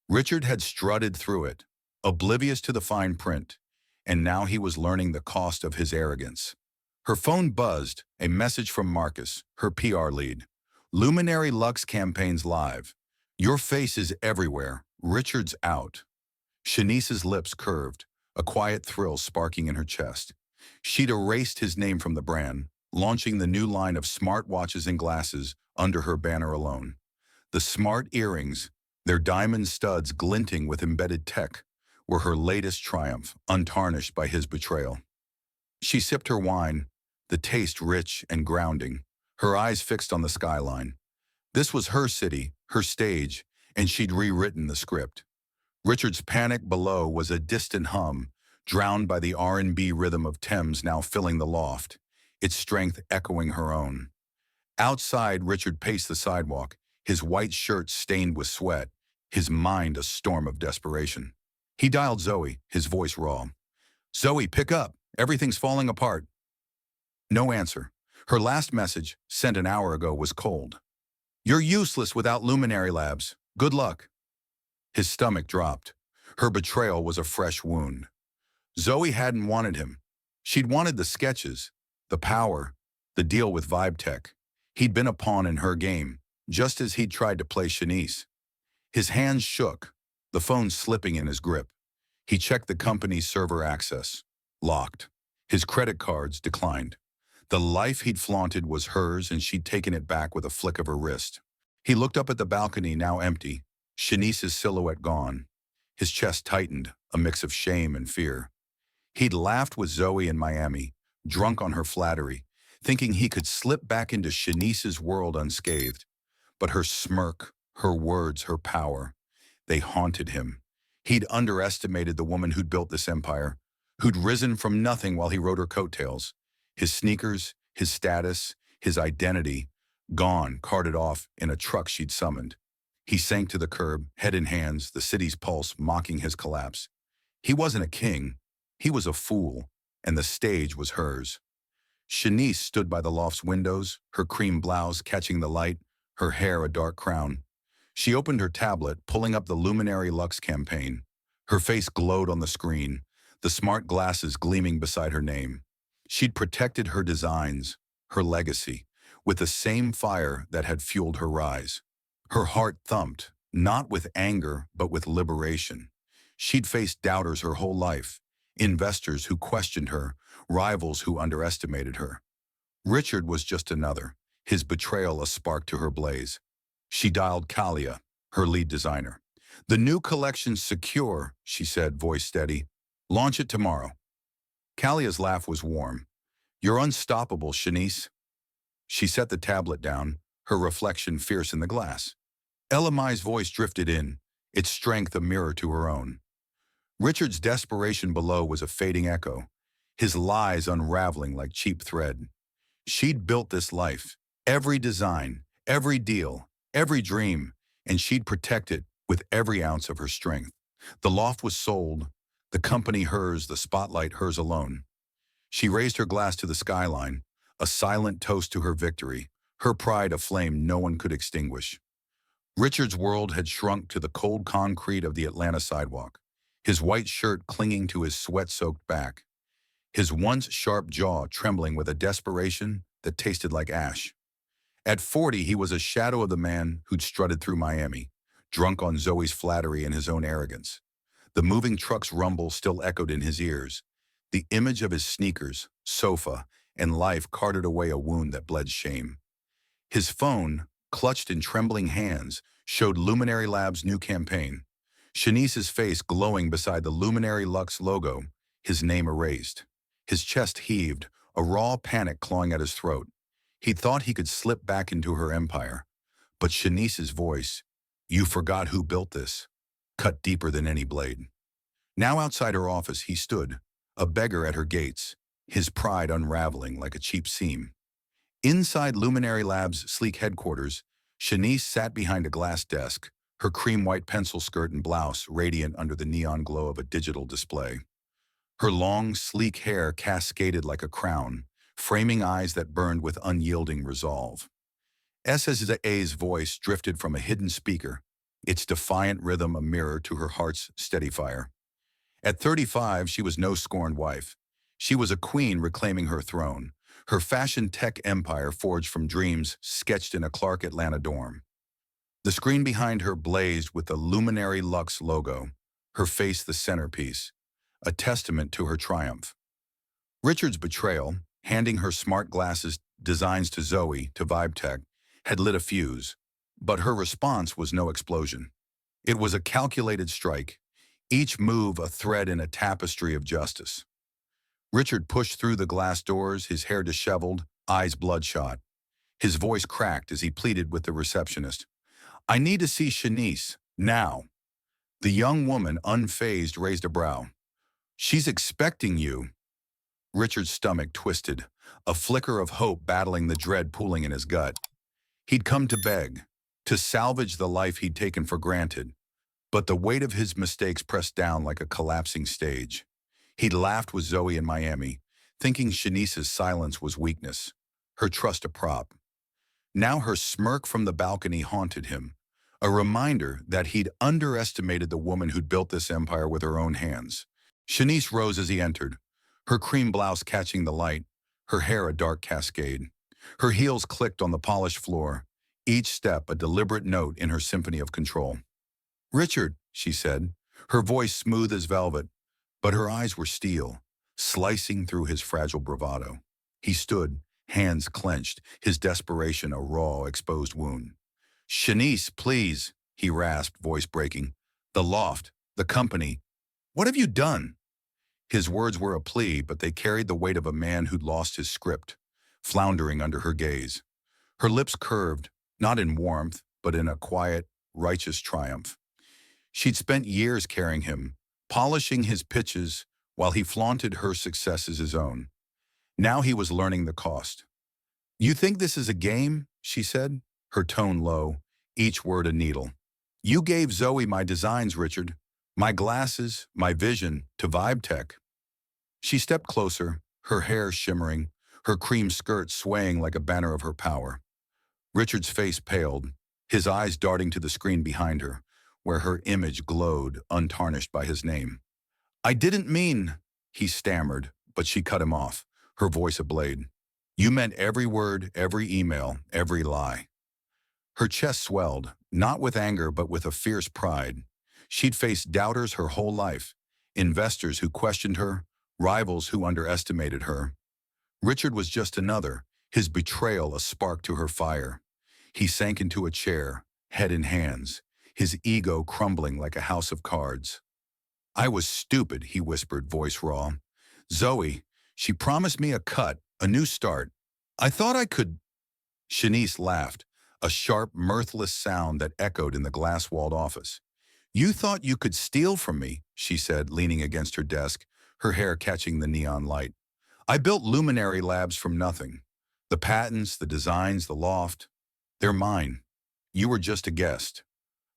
Richard had strutted through it, oblivious to the fine print, and now he was learning the cost of his arrogance. Her phone buzzed, a message from Marcus, her PR lead. "Luminary Lux campaign's live. Your face is everywhere. Richard's out." Shanice's lips curved, a quiet thrill sparking in her chest. She'd erased his name from the brand, launching the new line of smartwatches and glasses under her banner alone. The smart earrings, their diamond studs glinting with embedded tech, were her latest triumph, untarnished by his betrayal. She sipped her wine, the taste rich and grounding, her eyes fixed on the skyline. This was her city, her stage, and she'd rewritten the script. Richard's panic below was a distant hum, drowned by the R&B rhythm of Thames now filling the loft, its strength echoing her own. Outside, Richard paced the sidewalk, his white shirt stained with sweat, his mind a storm of desperation. He dialed Zoe, his voice raw. "Zoe, pick up. Everything's falling apart." No answer. Her last message, sent an hour ago, was cold. "You're useless without Luminary Labs. Good luck." His stomach dropped. Her betrayal was a fresh wound. Zoe hadn't wanted him. She'd wanted the sketches, the power, the deal with Vibe Tech. He'd been a pawn in her game, just as he'd tried to play Shanice. His hands shook, the phone slipping in his grip. He checked the company's server access. Locked. His credit cards declined. The life he'd flaunted was hers, and she'd taken it back with a flick of her wrist. He looked up at the balcony, now empty, Shanice's silhouette gone. His chest tightened, a mix of shame and fear. He'd laughed with Zoe in Miami, drunk on her flattery, thinking he could slip back into Shanice's world unscathed. But her smirk, her words, her power, they haunted him. He'd underestimated the woman who'd built this empire, who'd risen from nothing while he rode her coattails. His sneakers, his status, his identity, gone, carted off in a truck she'd summoned. He sank to the curb, head in hands, the city's pulse mocking his collapse. He wasn't a king, he was a fool, and the stage was hers. Shanice stood by the loft's windows, her cream blouse catching the light, her hair a dark crown. She opened her tablet, pulling up the Luminary Lux campaign. Her face glowed on the screen, the smart glasses gleaming beside her name. She'd protected her designs, her legacy, with the same fire that had fueled her rise. Her heart thumped, not with anger, but with liberation. She'd faced doubters her whole life, investors who questioned her, rivals who underestimated her. Richard was just another, his betrayal a spark to her blaze. She dialed Kalia, her lead designer. "The new collection's secure," she said, voice steady. "Launch it tomorrow." Kalia's laugh was warm. "You're unstoppable, Shanice." She set the tablet down, her reflection fierce in the glass. Elamai's voice drifted in, its strength a mirror to her own. Richard's desperation below was a fading echo, his lies unraveling like cheap thread. She'd built this life, every design, every deal, every dream, and she'd protect it with every ounce of her strength. The loft was sold, the company hers, the spotlight hers alone. She raised her glass to the skyline, a silent toast to her victory, her pride a flame no one could extinguish. Richard's world had shrunk to the cold concrete of the Atlanta sidewalk, his white shirt clinging to his sweat-soaked back, his once sharp jaw trembling with a desperation that tasted like ash. At 40, he was a shadow of the man who'd strutted through Miami, drunk on Zoe's flattery and his own arrogance. The moving truck's rumble still echoed in his ears. The image of his sneakers, sofa, and life carted away a wound that bled shame. His phone, clutched in trembling hands, showed Luminary Labs' new campaign. Shanice's face glowing beside the Luminary Lux logo, his name erased. His chest heaved, a raw panic clawing at his throat. He thought he could slip back into her empire. But Shanice's voice, "You forgot who built this," cut deeper than any blade. Now outside her office he stood, a beggar at her gates, his pride unraveling like a cheap seam. Inside Luminary Labs' sleek headquarters, Shanice sat behind a glass desk, her cream-white pencil skirt and blouse radiant under the neon glow of a digital display. Her long, sleek hair cascaded like a crown, framing eyes that burned with unyielding resolve. SSA's voice drifted from a hidden speaker, its defiant rhythm a mirror to her heart's steady fire. At 35, she was no scorned wife. She was a queen reclaiming her throne, her fashion tech empire forged from dreams sketched in a Clark Atlanta dorm. The screen behind her blazed with the Luminary Lux logo, her face the centerpiece, a testament to her triumph. Richard's betrayal, handing her smart glasses designs to Zoe, to Vibe Tech, had lit a fuse, but her response was no explosion. It was a calculated strike, each move a thread in a tapestry of justice. Richard pushed through the glass doors, his hair disheveled, eyes bloodshot. His voice cracked as he pleaded with the receptionist. "I need to see Shanice, now." The young woman, unfazed, raised a brow. "She's expecting you." Richard's stomach twisted, a flicker of hope battling the dread pooling in his gut. He'd come to beg, to salvage the life he'd taken for granted, but the weight of his mistakes pressed down like a collapsing stage. He'd laughed with Zoe in Miami, thinking Shanice's silence was weakness, her trust a prop. Now her smirk from the balcony haunted him, a reminder that he'd underestimated the woman who'd built this empire with her own hands. Shanice rose as he entered, her cream blouse catching the light, her hair a dark cascade. Her heels clicked on the polished floor, each step a deliberate note in her symphony of control. "Richard," she said, her voice smooth as velvet, but her eyes were steel, slicing through his fragile bravado. He stood, hands clenched, his desperation a raw, exposed wound. "Shanice, please." he rasped, voice breaking. The loft, the company. What have you done? His words were a plea, but they carried the weight of a man who'd lost his script, floundering under her gaze. Her lips curved, not in warmth, but in a quiet, righteous triumph. She'd spent years carrying him, polishing his pitches while he flaunted her success as his own. Now he was learning the cost. You think this is a game? She said, her tone low, each word a needle. You gave Zoe my designs, Richard. My glasses, my vision, to Vibe Tech. She stepped closer, her hair shimmering, her cream skirt swaying like a banner of her power. Richard's face paled, his eyes darting to the screen behind her, where her image glowed, untarnished by his name. I didn't mean, he stammered, but she cut him off, her voice ablade. You meant every word, every email, every lie. Her chest swelled, not with anger but with a fierce pride. She'd faced doubters her whole life, investors who questioned her, rivals who underestimated her. Richard was just another, his betrayal a spark to her fire. He sank into a chair, head in hands, his ego crumbling like a house of cards. I was stupid, he whispered, voice raw. Zoe, she promised me a cut, a new start. I thought I could. Shanice laughed, a sharp, mirthless sound that echoed in the glass-walled office. You thought you could steal from me, she said, leaning against her desk, her hair catching the neon light. I built Luminary Labs from nothing. The patents, the designs, the loft, they're mine. You were just a guest.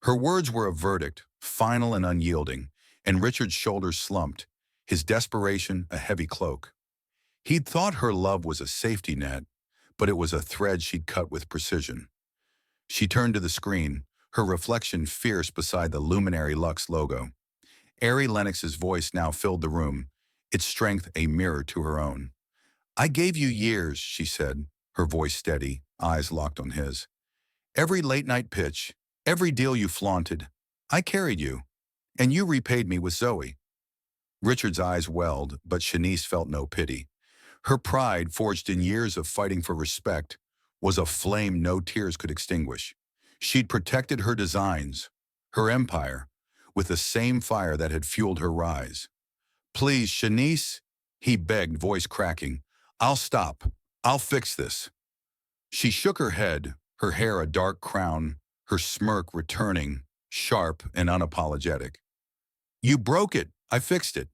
Her words were a verdict, final and unyielding, and Richard's shoulders slumped, his desperation a heavy cloak. He'd thought her love was a safety net, but it was a thread she'd cut with precision. She turned to the screen, her reflection fierce beside the Luminary Lux logo. Ari Lennox's voice now filled the room, its strength a mirror to her own. I gave you years, she said, her voice steady, eyes locked on his. Every late-night pitch, every deal you flaunted, I carried you, and you repaid me with Zoe. Richard's eyes welled, but Shanice felt no pity. Her pride, forged in years of fighting for respect, was a flame no tears could extinguish. She'd protected her designs, her empire, with the same fire that had fueled her rise. Please, Shanice, he begged, voice cracking. I'll stop. I'll fix this. She shook her head, her hair a dark crown, her smirk returning, sharp and unapologetic. You broke it. I fixed it.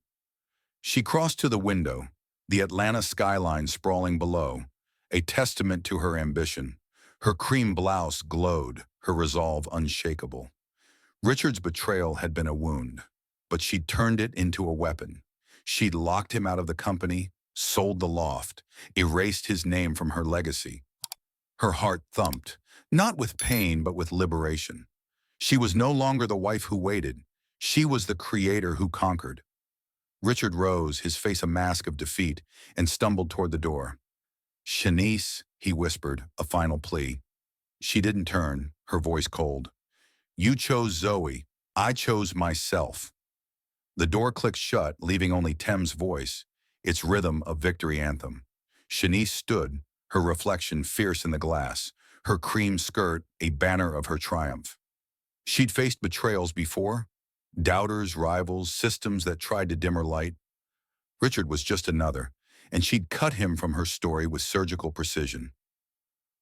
She crossed to the window, the Atlanta skyline sprawling below, a testament to her ambition. Her cream blouse glowed, her resolve unshakable. Richard's betrayal had been a wound, but she'd turned it into a weapon. She'd locked him out of the company, sold the loft, erased his name from her legacy. Her heart thumped, not with pain but with liberation. She was no longer the wife who waited. She was the creator who conquered. Richard rose, his face a mask of defeat, and stumbled toward the door. Shanice, he whispered, a final plea. She didn't turn, her voice cold. You chose Zoe. I chose myself. The door clicked shut, leaving only Tem's voice, its rhythm a victory anthem. Shanice stood, her reflection fierce in the glass, her cream skirt a banner of her triumph. She'd faced betrayals before, doubters, rivals, systems that tried to dim her light. Richard was just another, and she'd cut him from her story with surgical precision.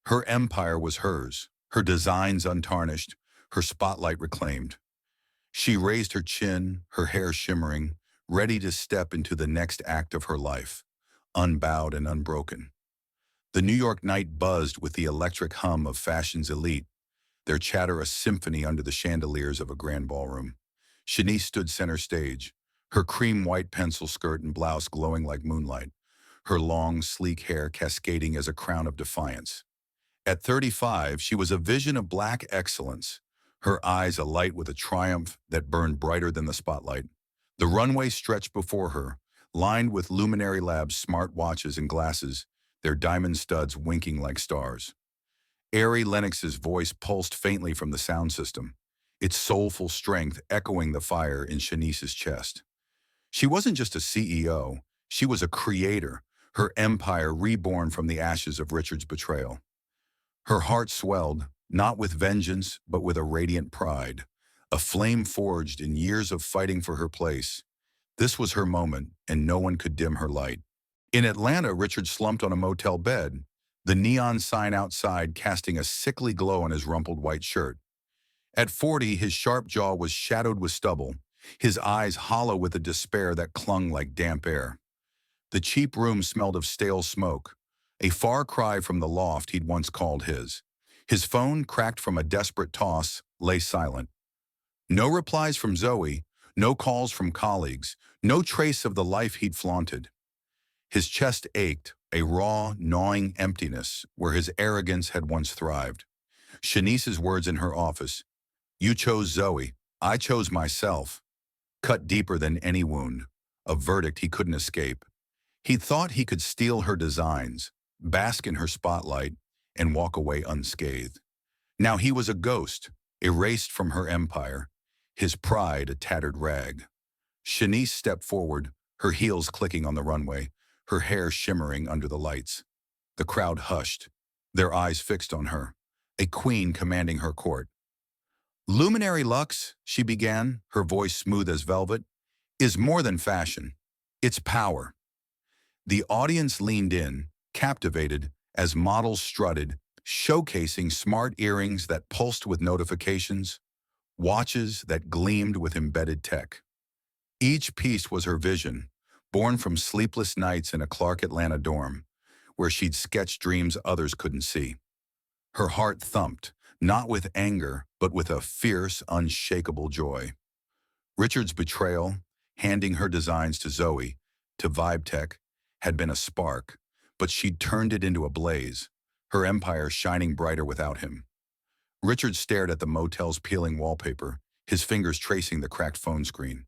Her empire was hers, her designs untarnished, her spotlight reclaimed. She raised her chin, her hair shimmering, ready to step into the next act of her life, unbowed and unbroken. The New York night buzzed with the electric hum of fashion's elite, their chatter a symphony under the chandeliers of a grand ballroom. Shanice stood center stage, her cream-white pencil skirt and blouse glowing like moonlight, her long, sleek hair cascading as a crown of defiance. At 35, she was a vision of black excellence, her eyes alight with a triumph that burned brighter than the spotlight. The runway stretched before her, lined with Luminary Labs smartwatches and glasses, their diamond studs winking like stars. Ari Lennox's voice pulsed faintly from the sound system, its soulful strength echoing the fire in Shanice's chest. She wasn't just a CEO, she was a creator, her empire reborn from the ashes of Richard's betrayal. Her heart swelled, not with vengeance, but with a radiant pride, a flame forged in years of fighting for her place. This was her moment, and no one could dim her light. In Atlanta, Richard slumped on a motel bed, the neon sign outside casting a sickly glow on his rumpled white shirt. At 40, his sharp jaw was shadowed with stubble, his eyes hollow with a despair that clung like damp air. The cheap room smelled of stale smoke, a far cry from the loft he'd once called his. His phone, cracked from a desperate toss, lay silent. No replies from Zoe, no calls from colleagues, no trace of the life he'd flaunted. His chest ached, a raw, gnawing emptiness where his arrogance had once thrived. Shanice's words in her office, "You chose Zoe, I chose myself," cut deeper than any wound, a verdict he couldn't escape. He thought he could steal her designs, bask in her spotlight, and walk away unscathed. Now he was a ghost, erased from her empire, his pride a tattered rag. Shanice stepped forward, her heels clicking on the runway, her hair shimmering under the lights. The crowd hushed, their eyes fixed on her, a queen commanding her court. "Luminary Lux," she began, her voice smooth as velvet, "is more than fashion. It's power." The audience leaned in, captivated, as models strutted, showcasing smart earrings that pulsed with notifications, watches that gleamed with embedded tech. Each piece was her vision, born from sleepless nights in a Clark Atlanta dorm, where she'd sketched dreams others couldn't see. Her heart thumped, not with anger, but with a fierce, unshakable joy. Richard's betrayal, handing her designs to Zoe, to Vibe Tech, had been a spark, but she'd turned it into a blaze, her empire shining brighter without him. Richard stared at the motel's peeling wallpaper, his fingers tracing the cracked phone screen.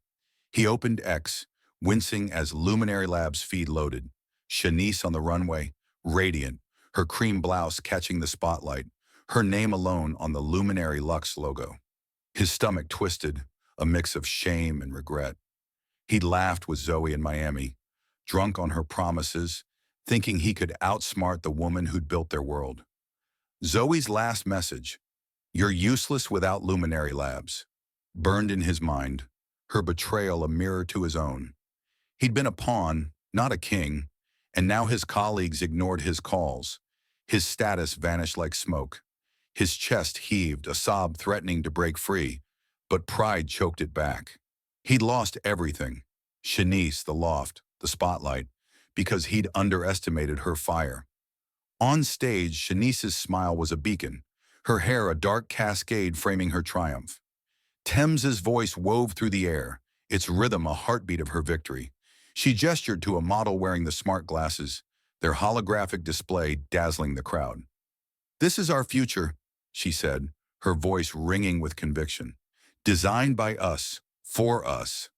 He opened X, wincing as Luminary Labs feed loaded. Shanice on the runway, radiant, her cream blouse catching the spotlight, her name alone on the Luminary Lux logo. His stomach twisted, a mix of shame and regret. He'd laughed with Zoe in Miami, drunk on her promises, thinking he could outsmart the woman who'd built their world. Zoe's last message, "You're useless without Luminary Labs," burned in his mind, her betrayal a mirror to his own. He'd been a pawn, not a king, and now his colleagues ignored his calls. His status vanished like smoke. His chest heaved, a sob threatening to break free, but pride choked it back. He'd lost everything, Shanice, the loft, the spotlight, because he'd underestimated her fire. On stage, Shanice's smile was a beacon, her hair a dark cascade framing her triumph. Thames's voice wove through the air, its rhythm a heartbeat of her victory. She gestured to a model wearing the smart glasses, their holographic display dazzling the crowd. "This is our future," she said, her voice ringing with conviction. "Designed by us, for us."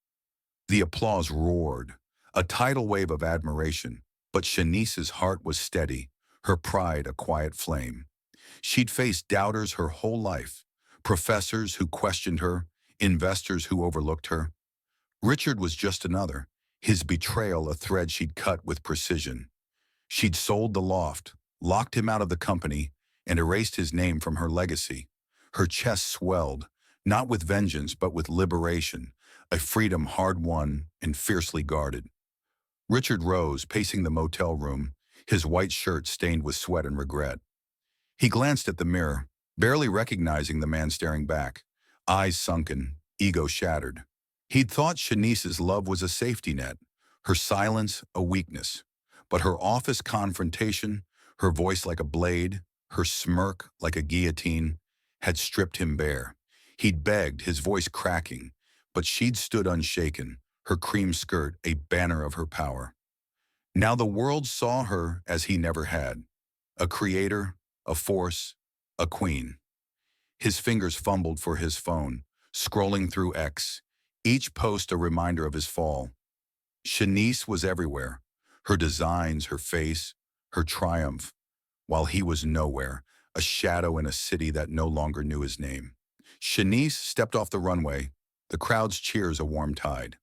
The applause roared, a tidal wave of admiration, but Shanice's heart was steady, her pride a quiet flame. She'd faced doubters her whole life, professors who questioned her, investors who overlooked her. Richard was just another, his betrayal a thread she'd cut with precision. She'd sold the loft, locked him out of the company, and erased his name from her legacy. Her chest swelled, not with vengeance but with liberation, a freedom hard-won and fiercely guarded. Richard rose, pacing the motel room, his white shirt stained with sweat and regret. He glanced at the mirror, barely recognizing the man staring back, eyes sunken, ego shattered. He'd thought Shanice's love was a safety net, her silence a weakness. But her office confrontation, her voice like a blade, her smirk like a guillotine, had stripped him bare. He'd begged, his voice cracking, but she'd stood unshaken, her cream skirt a banner of her power. Now the world saw her as he never had, a creator, a force, a queen. His fingers fumbled for his phone, scrolling through X, each post a reminder of his fall. Shanice was everywhere, her designs, her face, her triumph, while he was nowhere, a shadow in a city that no longer knew his name. Shanice stepped off the runway, the crowd's cheers a warm tide.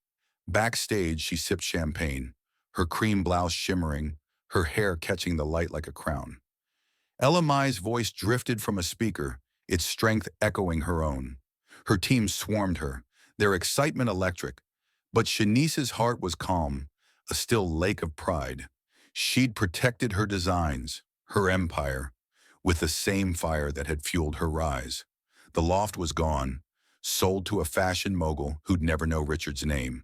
Backstage, she sipped champagne, her cream blouse shimmering, her hair catching the light like a crown. LMI's voice drifted from a speaker, its strength echoing her own. Her team swarmed her, their excitement electric, but Shanice's heart was calm, a still lake of pride. She'd protected her designs, her empire, with the same fire that had fueled her rise. The loft was gone, sold to a fashion mogul who'd never know Richard's name.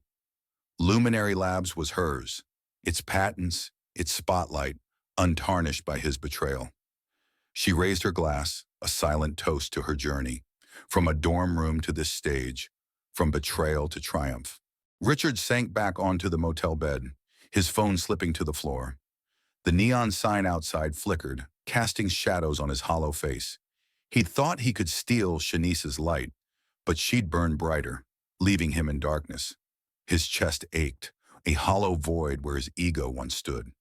Luminary Labs was hers, its patents, its spotlight, untarnished by his betrayal. She raised her glass, a silent toast to her journey, from a dorm room to this stage, from betrayal to triumph. Richard sank back onto the motel bed, his phone slipping to the floor. The neon sign outside flickered, casting shadows on his hollow face. He thought he could steal Shanice's light, but she'd burn brighter, leaving him in darkness. His chest ached, a hollow void where his ego once stood.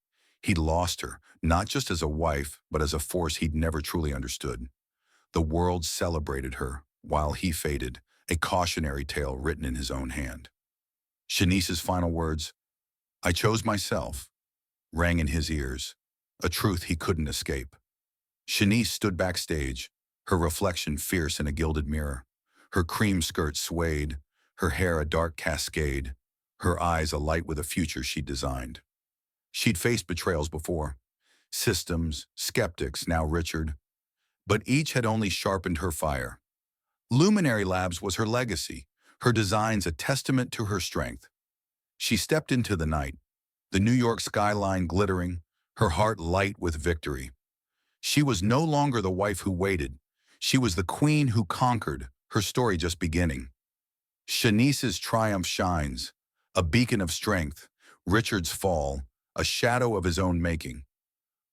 He'd lost her, not just as a wife, but as a force he'd never truly understood. The world celebrated her, while he faded, a cautionary tale written in his own hand. Shanice's final words, "I chose myself," rang in his ears, a truth he couldn't escape. Shanice stood backstage, her reflection fierce in a gilded mirror. Her cream skirt swayed, her hair a dark cascade, her eyes alight with a future she'd designed. She'd faced betrayals before, systems, skeptics, now Richard, but each had only sharpened her fire. Luminary Labs was her legacy, her designs a testament to her strength. She stepped into the night, the New York skyline glittering, her heart light with victory. She was no longer the wife who waited. She was the queen who conquered, her story just beginning. Shanice's triumph shines, a beacon of strength. Richard's fall, a shadow of his own making.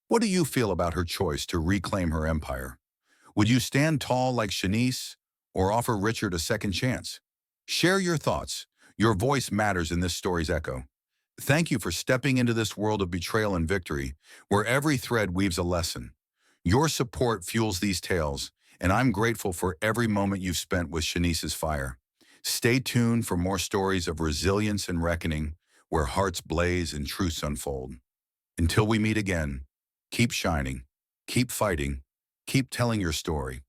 What do you feel about her choice to reclaim her empire? Would you stand tall like Shanice or offer Richard a second chance? Share your thoughts. Your voice matters in this story's echo. Thank you for stepping into this world of betrayal and victory, where every thread weaves a lesson. Your support fuels these tales, and I'm grateful for every moment you've spent with Shanice's fire. Stay tuned for more stories of resilience and reckoning, where hearts blaze and truths unfold. Until we meet again, keep shining, keep fighting, keep telling your story.